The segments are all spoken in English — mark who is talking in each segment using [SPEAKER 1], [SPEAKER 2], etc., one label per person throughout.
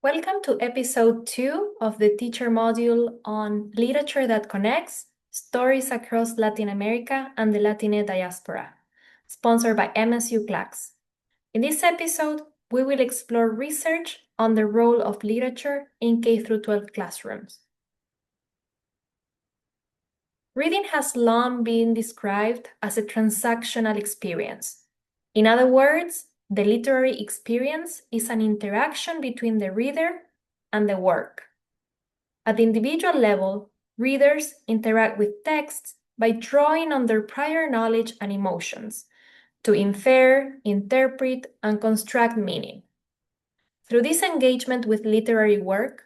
[SPEAKER 1] Welcome to episode 2 of the teacher module on Literature that Connects, Stories Across Latin America and the Latine Diaspora, sponsored by MSU CLACS. In this episode, we will explore research on the role of literature in K-12 classrooms. Reading has long been described as a transactional experience. In other words, the literary experience is an interaction between the reader and the work. At the individual level, readers interact with texts by drawing on their prior knowledge and emotions to infer, interpret, and construct meaning. Through this engagement with literary work,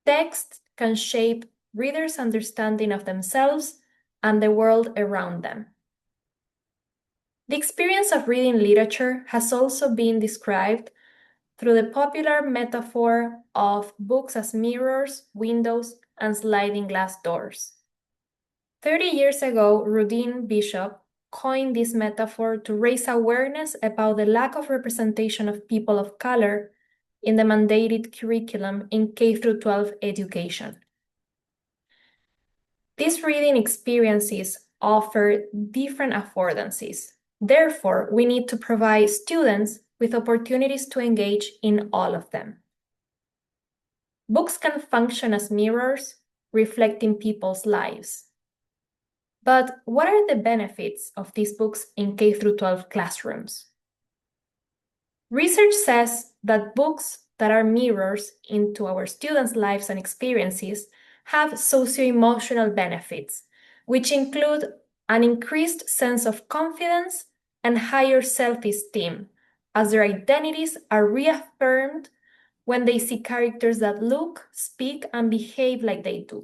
[SPEAKER 1] texts can shape readers' understanding of themselves and the world around them. The experience of reading literature has also been described through the popular metaphor of books as mirrors, windows, and sliding glass doors. 30 years ago, Rudine Bishop coined this metaphor to raise awareness about the lack of representation of people of color in the mandated curriculum in K-12 education. These reading experiences offer different affordances. Therefore, we need to provide students with opportunities to engage in all of them. Books can function as mirrors, reflecting people's lives. But what are the benefits of these books in K-12 classrooms? Research says that books that are mirrors into our students' lives and experiences have socio-emotional benefits, which include an increased sense of confidence and higher self-esteem, as their identities are reaffirmed when they see characters that look, speak, and behave like they do.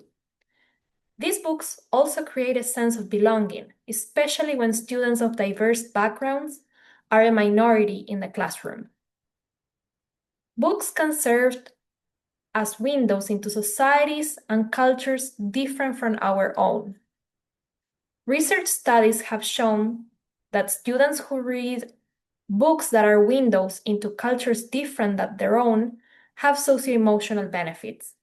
[SPEAKER 1] These books also create a sense of belonging, especially when students of diverse backgrounds are a minority in the classroom. Books can serve as windows into societies and cultures different from our own. Research studies have shown that students who read books that are windows into cultures different than their own have socio-emotional benefits.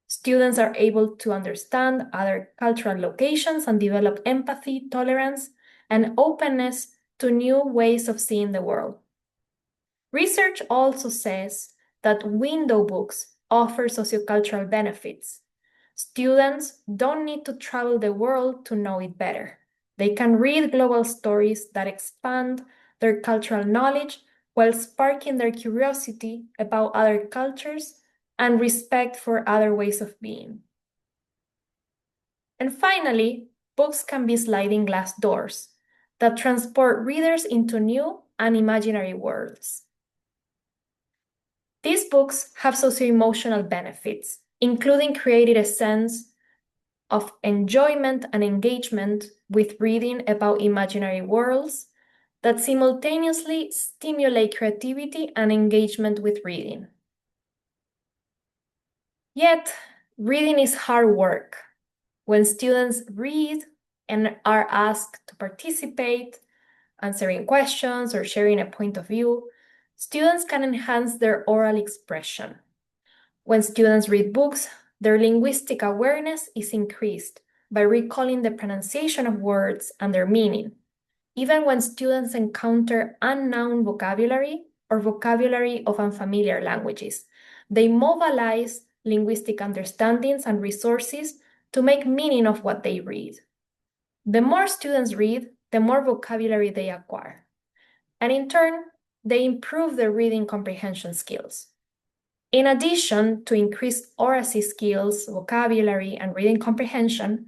[SPEAKER 1] Students are able to understand other cultural locations and develop empathy, tolerance, and openness to new ways of seeing the world. Research also says that window books offer sociocultural benefits. Students don't need to travel the world to know it better. They can read global stories that expand their cultural knowledge while sparking their curiosity about other cultures and respect for other ways of being. And finally, books can be sliding glass doors that transport readers into new and imaginary worlds. These books have socio-emotional benefits, including creating a sense of enjoyment and engagement with reading about imaginary worlds that simultaneously stimulate creativity and engagement with reading. Yet, reading is hard work. When students read and are asked to participate, answering questions or sharing a point of view, students can enhance their oral expression. When students read books, their linguistic awareness is increased by recalling the pronunciation of words and their meaning. Even when students encounter unknown vocabulary or vocabulary of unfamiliar languages, they mobilize linguistic understandings and resources to make meaning of what they read. The more students read, the more vocabulary they acquire. And in turn, they improve their reading comprehension skills. In addition to increased oracy skills, vocabulary, and reading comprehension,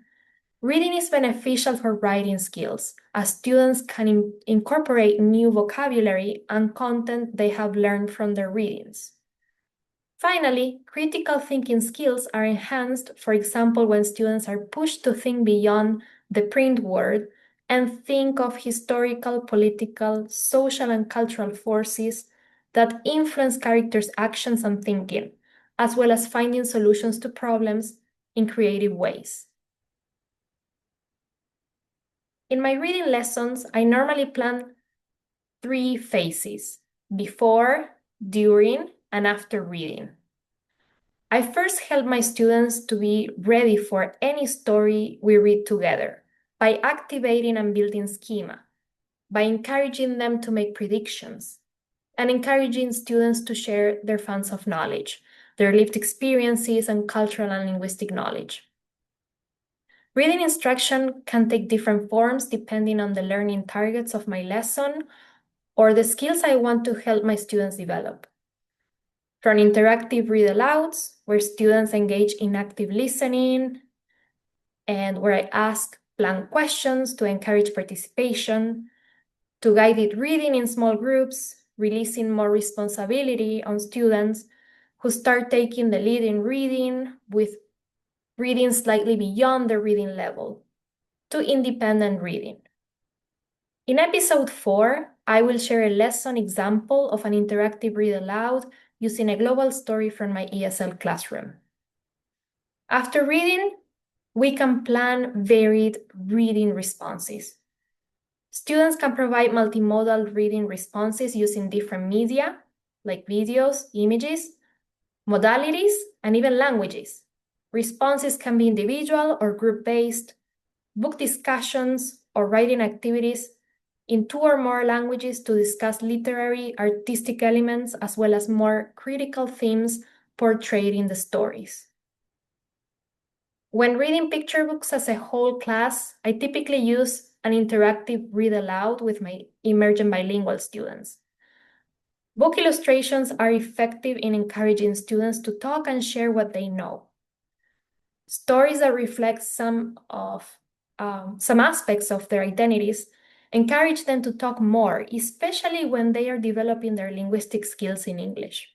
[SPEAKER 1] reading is beneficial for writing skills, as students can incorporate new vocabulary and content they have learned from their readings. Finally, critical thinking skills are enhanced, for example, when students are pushed to think beyond the print word and think of historical, political, social, and cultural forces that influence characters' actions and thinking, as well as finding solutions to problems in creative ways. In my reading lessons, I normally plan 3 phases: before, during, and after reading. I first help my students to be ready for any story we read together by activating and building schema, by encouraging them to make predictions, and encouraging students to share their funds of knowledge, their lived experiences, and cultural and linguistic knowledge. Reading instruction can take different forms depending on the learning targets of my lesson or the skills I want to help my students develop. From interactive read-alouds, where students engage in active listening and where I ask blank questions to encourage participation, to guided reading in small groups, releasing more responsibility on students who start taking the lead in reading with reading slightly beyond the reading level, to independent reading. In episode 4, I will share a lesson example of an interactive read aloud using a global story from my ESL classroom. After reading, we can plan varied reading responses. Students can provide multimodal reading responses using different media, like videos, images, modalities, and even languages. Responses can be individual or group-based, book discussions, or writing activities in 2 or more languages to discuss literary, artistic elements, as well as more critical themes portrayed in the stories. When reading picture books as a whole class, I typically use an interactive read aloud with my emergent bilingual students. Book illustrations are effective in encouraging students to talk and share what they know. Stories that reflect some aspects of their identities encourage them to talk more, especially when they are developing their linguistic skills in English.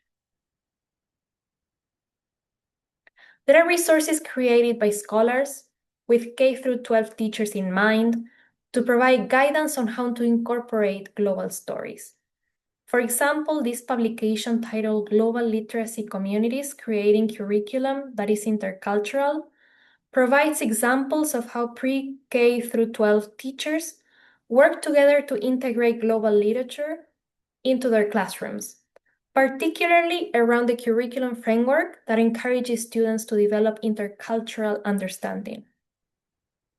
[SPEAKER 1] There are resources created by scholars with K through 12 teachers in mind to provide guidance on how to incorporate global stories. For example, this publication titled Global Literacy Communities Creating Curriculum that is Intercultural provides examples of how pre-K through 12 teachers work together to integrate global literature into their classrooms, particularly around the curriculum framework that encourages students to develop intercultural understanding.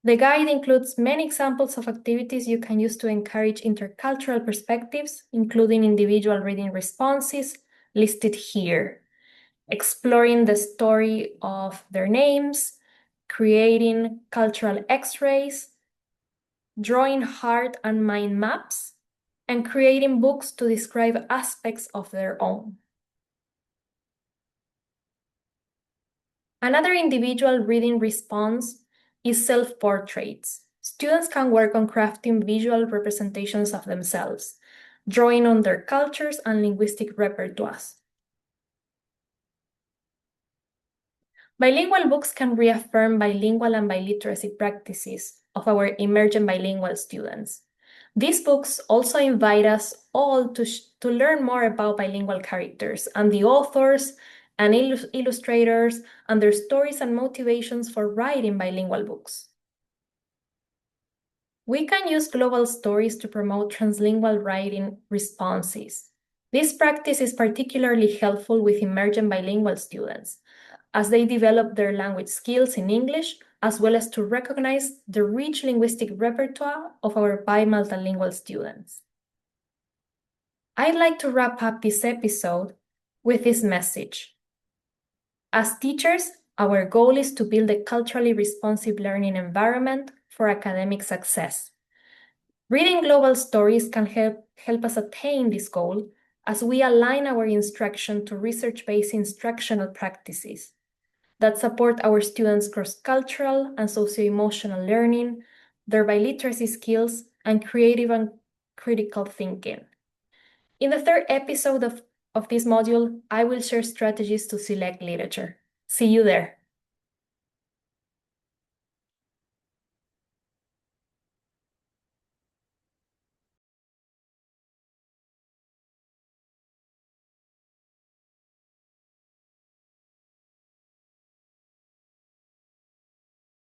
[SPEAKER 1] The guide includes many examples of activities you can use to encourage intercultural perspectives, including individual reading responses listed here, exploring the story of their names, creating cultural X-rays, drawing heart and mind maps, and creating books to describe aspects of their own. Another individual reading response is self-portraits. Students can work on crafting visual representations of themselves, drawing on their cultures and linguistic repertoires. Bilingual books can reaffirm bilingual and biliteracy practices of our emergent bilingual students. These books also invite us all to learn more about bilingual characters and the authors and illustrators and their stories and motivations for writing bilingual books. We can use global stories to promote translingual writing responses. This practice is particularly helpful with emergent bilingual students, as they develop their language skills in English, as well as to recognize the rich linguistic repertoire of our bi-multilingual students. I'd like to wrap up this episode with this message. As teachers, our goal is to build a culturally responsive learning environment for academic success. Reading global stories can help us attain this goal as we align our instruction to research-based instructional practices that support our students' cross-cultural and socio-emotional learning, their biliteracy skills, and creative and critical thinking. In the 3rd episode of this module, I will share strategies to select literature. See you there.